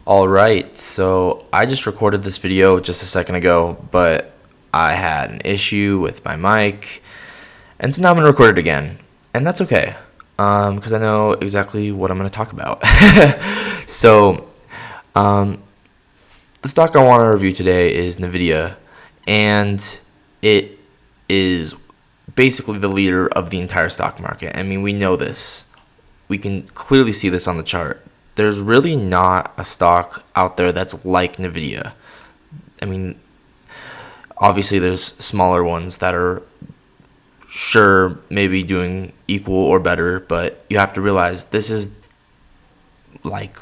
All right, so I just recorded this video just a second ago, but I had an issue with my mic, and so now I'm going to record it again, and that's okay, because I know exactly what I'm going to talk about. So, the stock I want to review today is Nividia, and it is basically the leader of the entire stock market. I mean, we know this. We can clearly see this on the chart. There's really not a stock out there that's like Nividia. I mean, obviously there's smaller ones that are sure maybe doing equal or better, but you have to realize this is like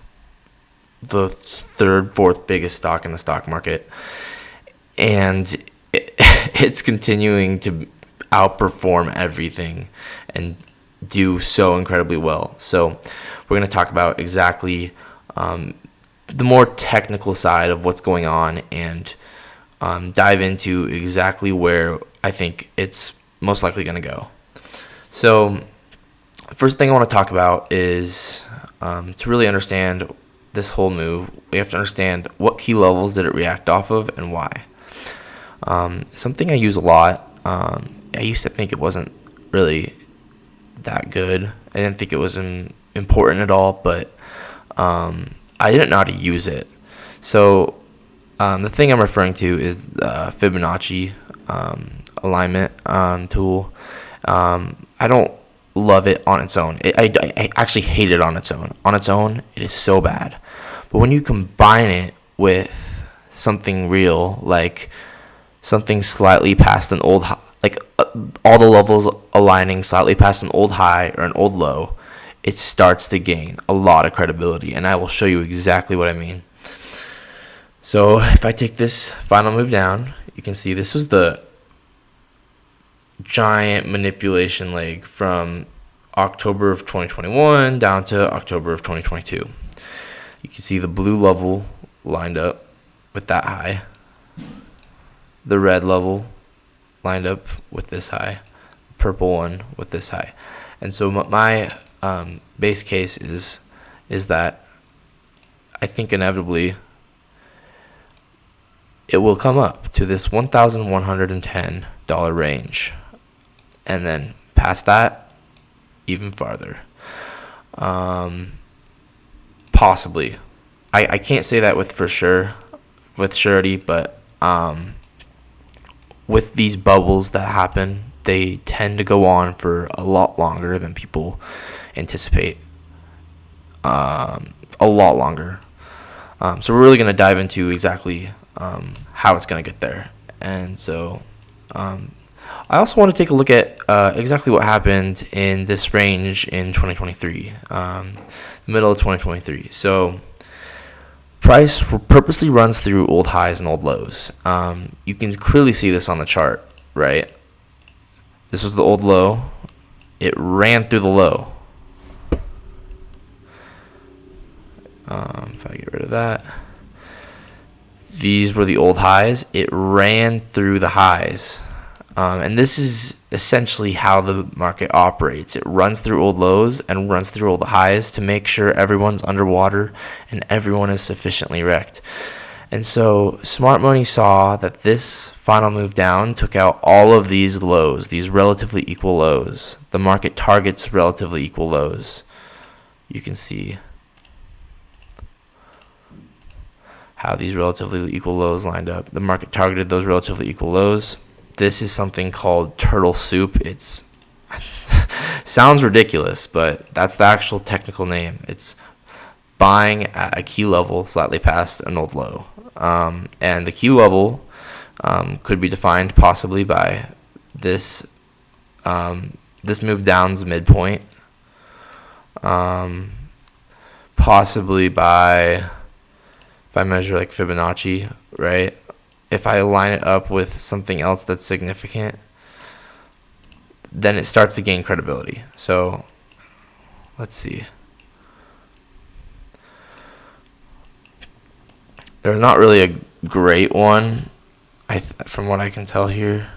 the third, fourth biggest stock in the stock market, and it's continuing to outperform everything and do so incredibly well. So we're going to talk about exactly the more technical side of what's going on and dive into exactly where I think it's most likely going to go. So the first thing I want to talk about is to really understand this whole move, we have to understand what key levels did it react off of and why. Something I use a lot, I used to think it wasn't really that good. I didn't think it was important at all, but I didn't know how to use it. So the thing I'm referring to is Fibonacci alignment tool. I don't love it on its own. I actually hate it on its own. On its own, it is so bad. But when you combine it with something real, like something slightly past an old high, like all the levels aligning slightly past an old high or an old low, it starts to gain a lot of credibility, and I will show you exactly what I mean. So if I take this final move down, you can see this was the giant manipulation leg from October of 2021 down to October of 2022. You can see the blue level lined up with that high, the red level lined up with this high, purple one with this high. And so my base case is that I think inevitably it will come up to this $1,110 range, and then past that even farther. Possibly. I can't say that with surety, but with these bubbles that happen, they tend to go on for a lot longer than people anticipate. A lot longer. So we're really going to dive into exactly how it's going to get there. And so I also want to take a look at exactly what happened in this range in 2023, the middle of 2023. So price purposely runs through old highs and old lows. You can clearly see this on the chart, right? This was the old low. It ran through the low. If I get rid of that. These were the old highs. It ran through the highs. And this is essentially how the market operates. It runs through old lows and runs through old highs to make sure everyone's underwater and everyone is sufficiently wrecked. And so smart money saw that this final move down took out all of these lows, these relatively equal lows. The market targets relatively equal lows. You can see how these relatively equal lows lined up. The market targeted those relatively equal lows. This is something called turtle soup. It's sounds ridiculous, but that's the actual technical name. It's buying at a key level slightly past an old low. And the key level could be defined possibly by this move down's midpoint. Possibly by, if I measure like Fibonacci, right? If I line it up with something else that's significant, then it starts to gain credibility. So let's see. There's not really a great one, from what I can tell here,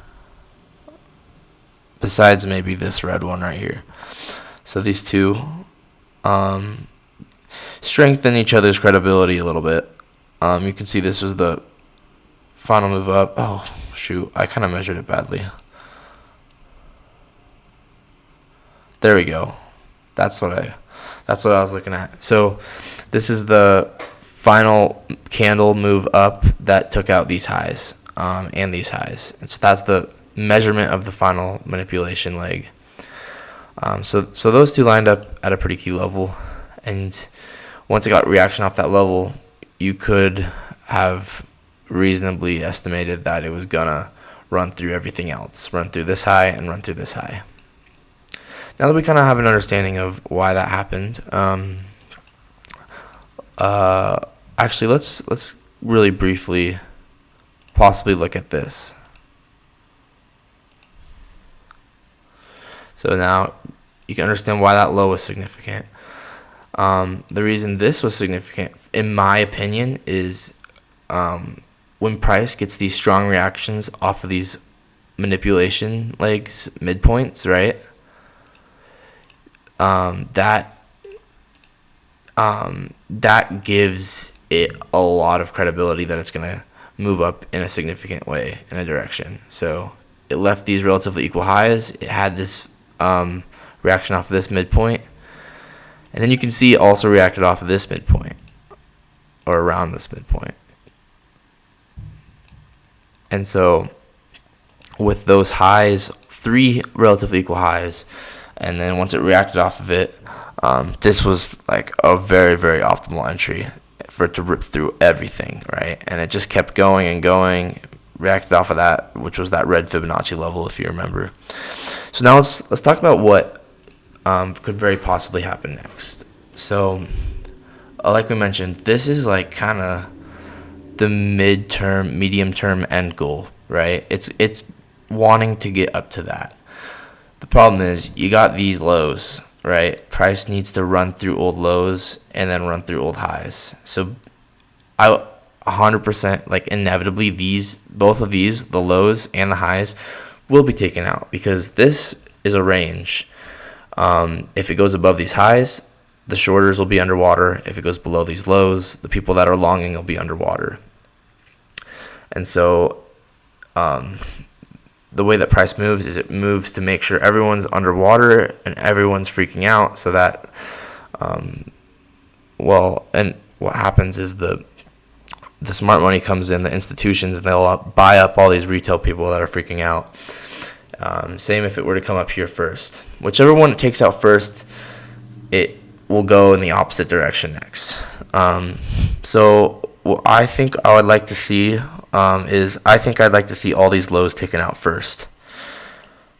besides maybe this red one right here. So these two strengthen each other's credibility a little bit. You can see this is the final move up. Oh shoot, I kind of measured it badly. There we go. That's what I was looking at. So this is the final candle move up that took out these highs and these highs. And so that's the measurement of the final manipulation leg. So those two lined up at a pretty key level, and once it got reaction off that level, you could have reasonably estimated that it was gonna run through everything else, run through this high and run through this high. Now that we kind of have an understanding of why that happened, actually let's really briefly possibly look at this. So now you can understand why that low was significant. The reason this was significant, in my opinion, is when price gets these strong reactions off of these manipulation legs, midpoints, right? That gives it a lot of credibility that it's going to move up in a significant way in a direction. So it left these relatively equal highs. It had this reaction off of this midpoint, and then you can see it also reacted off of this midpoint or around this midpoint. And so with those highs, 3 relatively equal highs, and then once it reacted off of it, this was like a very, very optimal entry for it to rip through everything, right? And it just kept going and going, reacted off of that, which was that red Fibonacci level, if you remember. So now let's talk about what could very possibly happen next. So like we mentioned, this is like kind of the medium term end goal, right? It's wanting to get up to that. The problem is you got these lows, right? Price needs to run through old lows and then run through old highs. So I 100%, like, inevitably both of these, the lows and the highs, will be taken out, because this is a range. If it goes above these highs, the shorters will be underwater. If it goes below these lows, the people that are longing will be underwater. And so the way that price moves is it moves to make sure everyone's underwater and everyone's freaking out, so that and what happens is the smart money comes in, the institutions, and they'll buy up all these retail people that are freaking out. Same if it were to come up here first. Whichever one it takes out first, it will go in the opposite direction next. So what I think I would like to see I'd like to see all these lows taken out first.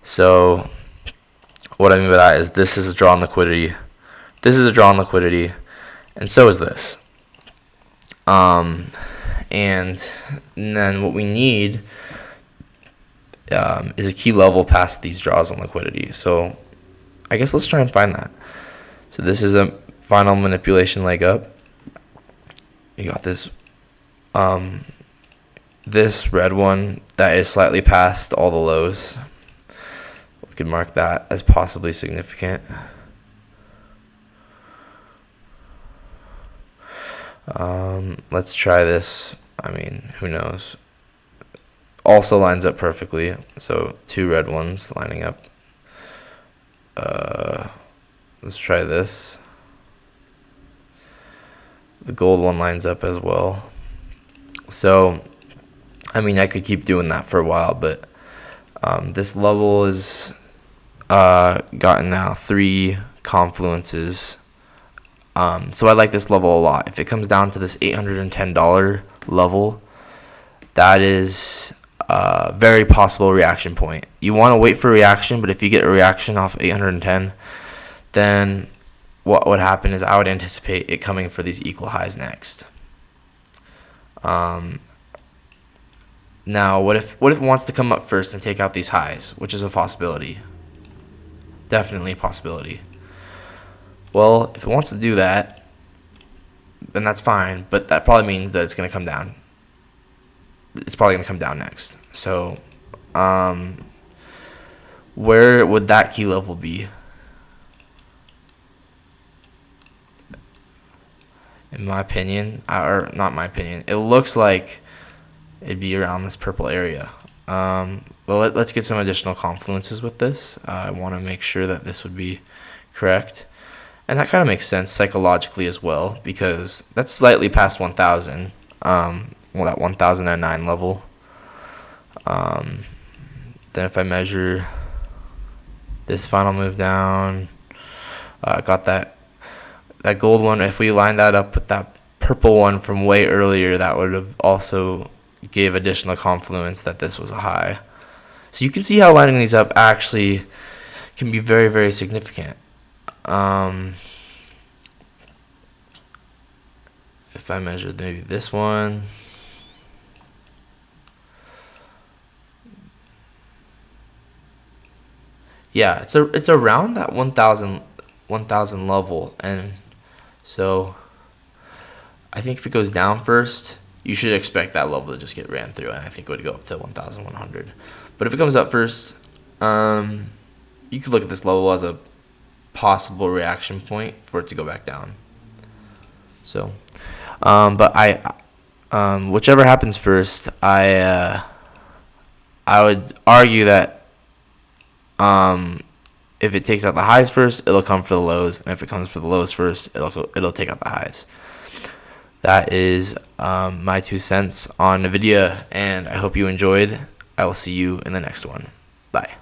So what I mean by that is this is a draw on liquidity. This is a draw on liquidity, and so is this. And then what we need is a key level past these draws on liquidity. So I guess let's try and find that. So this is a final manipulation leg up. You got this this red one that is slightly past all the lows. We could mark that as possibly significant. Let's try this. I mean, who knows? Also lines up perfectly. So 2 red ones lining up. Let's try this. The gold one lines up as well. So, I mean, I could keep doing that for a while, but this level is gotten now 3 confluences. So I like this level a lot. If it comes down to this $810 level, that is a very possible reaction point. You want to wait for a reaction, but if you get a reaction off 810, then what would happen is I would anticipate it coming for these equal highs next. Now, what if it wants to come up first and take out these highs, which is a possibility? Definitely a possibility. Well, if it wants to do that, then that's fine, but that probably means that it's going to come down. It's probably going to come down next. So, where would that key level be? in my opinion, or not my opinion, it looks like it'd be around this purple area. Well, let's get some additional confluences with this. I want to make sure that this would be correct. And that kind of makes sense psychologically as well, because that's slightly past 1,000, well, that 1,009 level. Then if I measure this final move down, got that gold one. If we line that up with that purple one from way earlier, that would have also gave additional confluence that this was a high. So you can see how lining these up actually can be very, very significant. If I measure maybe this one, yeah, it's around that 1,000 level, and so I think if it goes down first, you should expect that level to just get ran through, and I think it would go up to 1,100. But if it comes up first, you could look at this level as a possible reaction point for it to go back down. So, but whichever happens first, I would argue that if it takes out the highs first, it'll come for the lows, and if it comes for the lows first, it'll take out the highs. That is my 2 cents on NVIDIA, and I hope you enjoyed. I will see you in the next one. Bye.